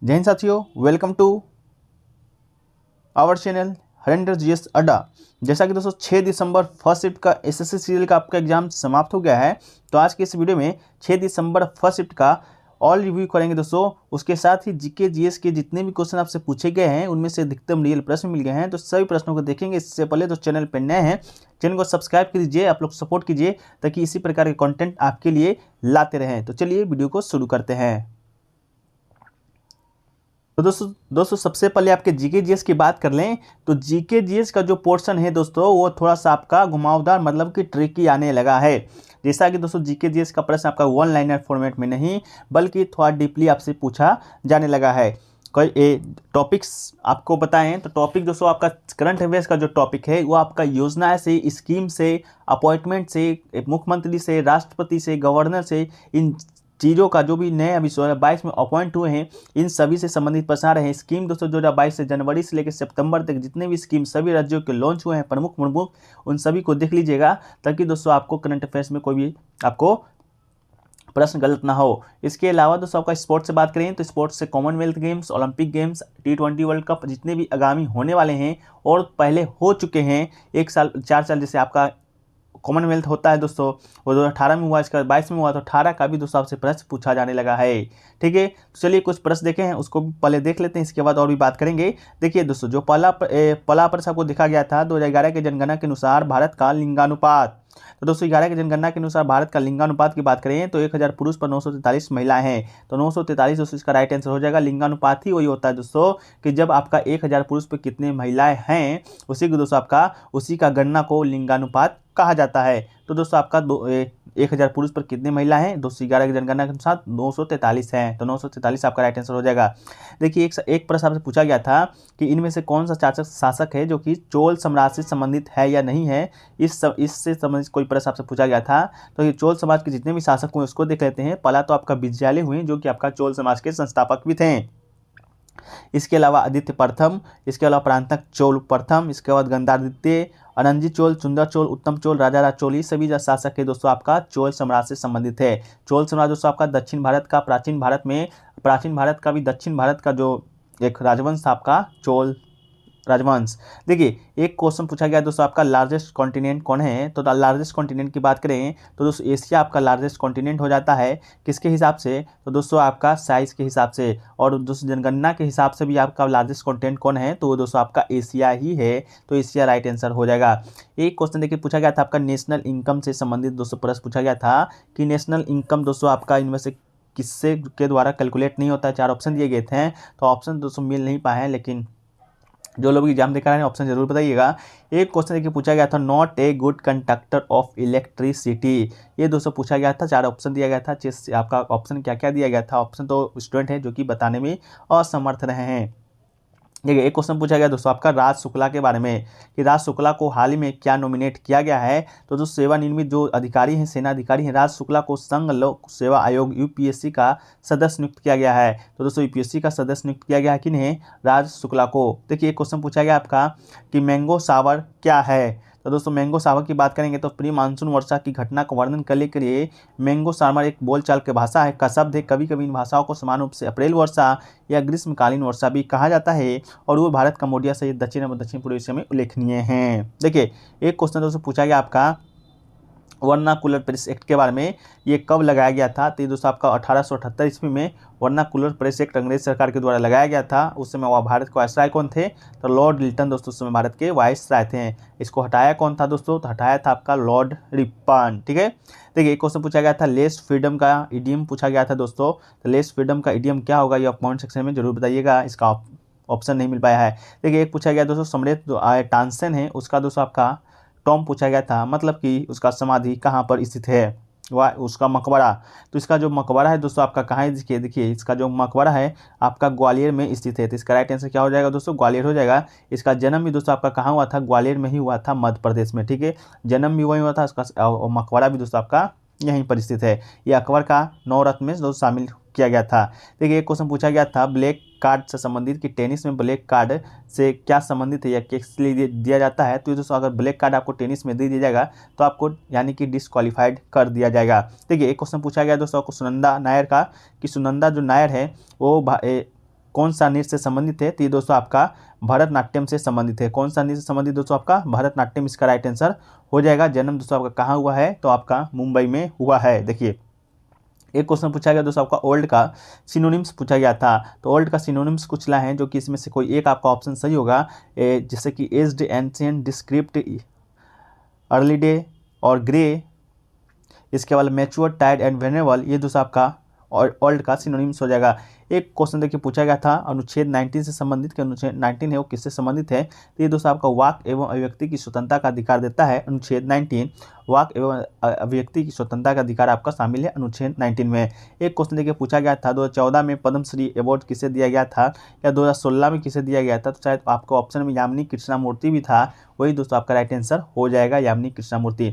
जय हिंद साथियों, welcome to our channel Harendra GS Adda. जैसा कि दोस्तों 6 दिसंबर फर्स्ट शिफ्ट का एसएससी सीरियल का आपका एग्जाम समाप्त हो गया है। तो आज के इस वीडियो में 6 दिसंबर फर्स्ट शिफ्ट का ऑल रिव्यू करेंगे दोस्तों। उसके साथ ही जीके जीएस के जितने भी क्वेश्चन आपसे पूछे गए हैं उनमें से अधिकतम रियल प्रश्न मिल गए हैं, तो सभी प्रश्नों को देखेंगे। इससे पहले तो चैनल पर नए हैं, चैनल को सब्सक्राइब कीजिए, आप लोग सपोर्ट कीजिए ताकि इसी प्रकार के कंटेंट आपके लिए लाते रहें। तो चलिए वीडियो को शुरू करते हैं। तो दोस्तों सबसे पहले आपके जीके जीएस की बात कर लें तो जीके जीएस का जो पोर्शन है दोस्तों वो थोड़ा सा आपका घुमावदार मतलब कि ट्रिकी आने लगा है। जैसा कि दोस्तों जीके जीएस का प्रश्न आपका वन लाइनर फॉर्मेट में नहीं बल्कि थोड़ा डीपली आपसे पूछा जाने लगा है। कई टॉपिक्स आपको बताएं तो टॉपिक दोस्तों आपका करंट अफेयर्स का जो टॉपिक है वो आपका योजना से, स्कीम से, अपॉइंटमेंट से, मुख्यमंत्री से, राष्ट्रपति से, गवर्नर से, इन चीज़ों का जो भी नए अभी 2022 में अपॉइंट हुए हैं इन सभी से संबंधित प्रश्न रहे हैं। स्कीम दोस्तों 2022 से जनवरी से लेकर सितंबर तक जितने भी स्कीम सभी राज्यों के लॉन्च हुए हैं प्रमुख उन सभी को देख लीजिएगा ताकि दोस्तों आपको करंट अफेयर्स में कोई भी आपको प्रश्न गलत ना हो। इसके अलावा दोस्तों आपका स्पोर्ट्स से बात करें तो स्पोर्ट्स से Commonwealth games, Olympic games, T20 world cup जितने भी आगामी होने वाले हैं और पहले हो चुके हैं 1 साल 4 साल जैसे आपका कॉमनवेल्थ होता है दोस्तों वो 2018 में हुआ, इसका 22 में हुआ, तो 18 का भी दोस्तों आपसे प्रश्न पूछा जाने लगा है। ठीक है, तो चलिए कुछ प्रश्न देखे हैं उसको पहले देख लेते हैं, इसके बाद और भी बात करेंगे। देखिए दोस्तों जो पहला प्रश्न आपको देखा गया था 2011 के जनगणना के अनुसार भारत का लिंगानुपात। तो दोस्तों 11 की जनगणना के अनुसार भारत का लिंगानुपात की बात करें तो 1000 पुरुष पर 943 महिलाएं हैं, तो 943 दोस्तों इसका राइट आंसर हो जाएगा। लिंगानुपात ही वही होता है दोस्तों कि जब आपका 1000 पुरुष पर कितने महिलाएं हैं उसी को दोस्तों आपका उसी का गणना को लिंगानुपात कहा जाता है। तो दोस्तों आपका 1000 पुरुष पर कितने महिला हैं 211 की जनगणना के अनुसार 943 हैं, तो 943 आपका राइट आंसर हो जाएगा। देखिए एक प्रश्न आपसे पूछा गया था कि इनमें से कौन सा शासक है जो कि चोल साम्राज्य से संबंधित है या नहीं है, इससे संबंधित कोई प्रश्न आपसे पूछा गया था। तो ये चोल समाज के जितने भी शासक हुए उसको देख लेते हैं। पहला तो आपका विजयालय हुए जो कि आपका चोल समाज के संस्थापक भी थे। इसके अलावा आदित्य प्रथम, इसके अलावा प्रांतक चोल प्रथम, इसके बाद गंधार द्वितीय, अनंजी चोल, सुंदर चोल, उत्तम चोल, राजा राज चोल, ये सभी जो शासक है दोस्तों आपका चोल साम्राज्य से संबंधित है। चोल साम्राज्य दोस्तों आपका दक्षिण भारत का, प्राचीन भारत का भी दक्षिण भारत का जो एक राजवंश आपका चोल राजवंश। देखिए एक क्वेश्चन पूछा गया दोस्तों आपका लार्जेस्ट कॉन्टिनेंट कौन है, तो लार्जेस्ट कॉन्टिनेंट की बात करें तो दोस्तों एशिया आपका लार्जेस्ट कॉन्टिनेंट हो जाता है। किसके हिसाब से, तो दोस्तों आपका साइज के हिसाब से, और दोस्तों जनगणना के हिसाब से भी आपका लार्जेस्ट कॉन्टिनेंट कौन है तो वो दोस्तों आपका एशिया ही है, तो एशिया राइट आंसर हो जाएगा। एक क्वेश्चन देखिए पूछा गया था आपका नेशनल इनकम से संबंधित दोस्तों प्रश्न पूछा गया था कि नेशनल इनकम दोस्तों आपका इनमें से किससे के द्वारा कैलकुलेट नहीं होता है। 4 ऑप्शन दिए गए थे, तो ऑप्शन दोस्तों मिल नहीं पाए हैं, लेकिन जो लोग एग्जाम दे कर रहे हैं ऑप्शन जरूर बताइएगा। एक क्वेश्चन देखिए पूछा गया था not a good conductor of electricity, ये दोस्तों पूछा गया था। 4 ऑप्शन दिया गया था, आपका ऑप्शन क्या क्या दिया गया था, ऑप्शन तो स्टूडेंट है जो कि बताने में असमर्थ रहे हैं। देखिए एक क्वेश्चन पूछा गया दोस्तों आपका राज शुक्ला के बारे में कि राज शुक्ला को हाल ही में क्या नॉमिनेट किया गया है, तो जो सेवानिवृत्त जो अधिकारी हैं, सेना अधिकारी हैं, राज शुक्ला को संघ लोक सेवा आयोग यूपीएससी का सदस्य नियुक्त किया गया है। तो दोस्तों यूपीएससी का सदस्य नियुक्त किया गया है किन्हें, राज शुक्ला को। देखिए एक क्वेश्चन पूछा गया आपका कि मैंगो सावर क्या है, तो दोस्तों मैंगो सावर की बात करेंगे तो प्री मानसून वर्षा की घटना का वर्णन करने के लिए मैंगो सावर एक बोलचाल की भाषा है का शब्द है। कभी कभी इन भाषाओं को समान रूप से अप्रैल वर्षा या ग्रीष्मकालीन वर्षा भी कहा जाता है, और वो भारत कम्बोडिया से दक्षिण एवं दक्षिण पूर्व एशिया में उल्लेखनीय हैं। देखिए एक क्वेश्चन दोस्तों पूछा गया आपका वर्नाकुलर प्रेस एक्ट के बारे में, ये कब लगाया गया था, तो ये दोस्तों आपका 1878 ईस्वी में वर्नाकुलर प्रेस एक्ट अंग्रेज सरकार के द्वारा लगाया गया था। उस समय वह भारत के वायसराय कौन थे, तो लॉर्ड लिल्टन दोस्तों उस समय भारत के वायसराय थे। इसको हटाया कौन था दोस्तों, तो हटाया था आपका लॉर्ड रिपन। ठीक है, देखिए एक क्वेश्चन पूछा गया था लेस फ्रीडम का इडियम पूछा गया था दोस्तों, तो लेस फ्रीडम का इडियम क्या होगा ये आप कमेंट सेक्शन में जरूर बताइएगा, इसका ऑप्शन नहीं मिल पाया है। देखिए एक पूछा गया दोस्तों सम्राट जो टांसन है उसका दोस्तों आपका टॉम पूछा गया था, मतलब कि उसका समाधि कहाँ पर स्थित है, वह उसका मकबरा। तो इसका जो मकबरा है दोस्तों आपका कहाँ है, देखिए इसका जो मकबरा है आपका ग्वालियर में स्थित है, तो इसका राइट आंसर क्या हो जाएगा दोस्तों, ग्वालियर हो जाएगा। इसका जन्म भी दोस्तों आपका कहाँ हुआ था, ग्वालियर में ही हुआ था, मध्य प्रदेश में। ठीक है, जन्म भी वही हुआ था, इसका मकबरा भी दोस्तों आपका यहीं पर स्थित है। ये अकबर का 9 रत्न में दोस्तों शामिल किया गया था। देखिए एक क्वेश्चन पूछा गया था ब्लैक कार्ड से संबंधित कि टेनिस में ब्लैक कार्ड से क्या संबंधित है या किस लिए दिया जाता है, तो दोस्तों अगर ब्लैक कार्ड आपको टेनिस में दे दिया जाएगा तो आपको यानी कि डिस्क्वालीफाइड कर दिया जाएगा। देखिए एक क्वेश्चन पूछा गया दोस्तों आपको सुनंदा नायर का कि सुनंदा जो नायर है वो कौन सा नृत्य से संबंधित है? तो ये दोस्तों आपका भरतनाट्यम से संबंधित है। कौन सा नृत्य से संबंधित दोस्तों? आपका भरतनाट्यम इसका राइट आंसर हो जाएगा। जन्म दोस्तों आपका कहाँ हुआ है? तो आपका मुंबई में हुआ है। देखिए एक क्वेश्चन पूछा गया दोस्तों आपका ओल्ड का सिनोनिम्स पूछा गया था। तो ओल्ड का सिनोनिम्स कुछ ला है जो कि इसमें से कोई एक आपका ऑप्शन सही होगा। जैसे कि aged, ancient, describe, early day और ग्रे। इसके बाद मैच्योर, टायर्ड एंड वेनेबल, ये दोस्तों आपका और ओल्ड का सिनोनिम्स हो जाएगा। एक क्वेश्चन देखिए पूछा गया था अनुच्छेद 19 से संबंधित, कि अनुच्छेद 19 है वो किससे संबंधित है? तो ये दोस्तों आपका वाक एवं अभिव्यक्ति की स्वतंत्रता का अधिकार देता है अनुच्छेद 19। वाक एवं अभिव्यक्ति की स्वतंत्रता का अधिकार आपका शामिल है अनुच्छेद 19 में। एक क्वेश्चन देखिए पूछा गया था 2014 में पद्मश्री अवार्ड किसे दिया गया था, या 2016 में किसे दिया गया था? तो शायद आपको ऑप्शन में यामिनी कृष्णमूर्ति भी था, वही दोस्तों आपका राइट आंसर हो जाएगा यामिनी कृष्णमूर्ति।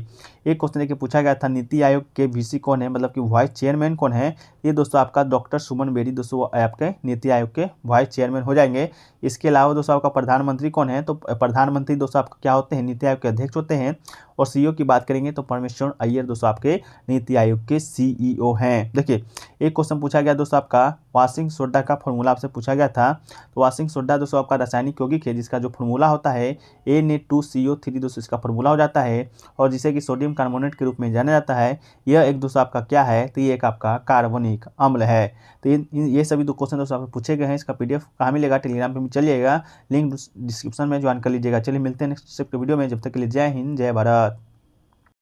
एक क्वेश्चन देखिए पूछा गया था नीति आयोग के वीसी कौन है, मतलब कि वाइस चेयरमैन कौन है? ये दोस्तों आपका डॉक्टर सुमन बेरी दोस्तों आपके नीति आयोग के वाइस चेयरमैन हो जाएंगे। इसके अलावा दोस्तों आपका प्रधानमंत्री कौन है? तो प्रधानमंत्री दोस्तों आपका क्या होते हैं? नीति आयोग के अध्यक्ष होते हैं। और सीईओ की बात करेंगे तो परमेश्वर अय्यर दोस्तों आपके नीति आयोग के सीईओ हैं। देखिए एक क्वेश्चन पूछा गया दोस्तों आपका वाशिंग सोडा का फॉर्मूला आपसे पूछा गया था। तो वाशिंग सोडा दोस्तों आपका रासायनिक यौगिक है जिसका जो फॉर्मूला होता है Na2CO3 दोस्तों इसका फॉर्मूला हो जाता है, और जिसे कि सोडियम कार्बोनेट के रूप में जाना जाता है। यह एक दोस्तों आपका क्या है? तो ये एक आपका कार्बनिक अम्ल है। तो ये सभी दो क्वेश्चन दोस्तों आपको पूछे गए हैं। इसका PDF कहाँ मिलेगा? टेलीग्राम पे चलिएगा, लिंक डिस्क्रिप्शन में ज्वाइन कर लीजिएगा। चलिए मिलते हैं नेक्स्ट वीडियो में, जब तक के लिए जय हिंद, जय भारत।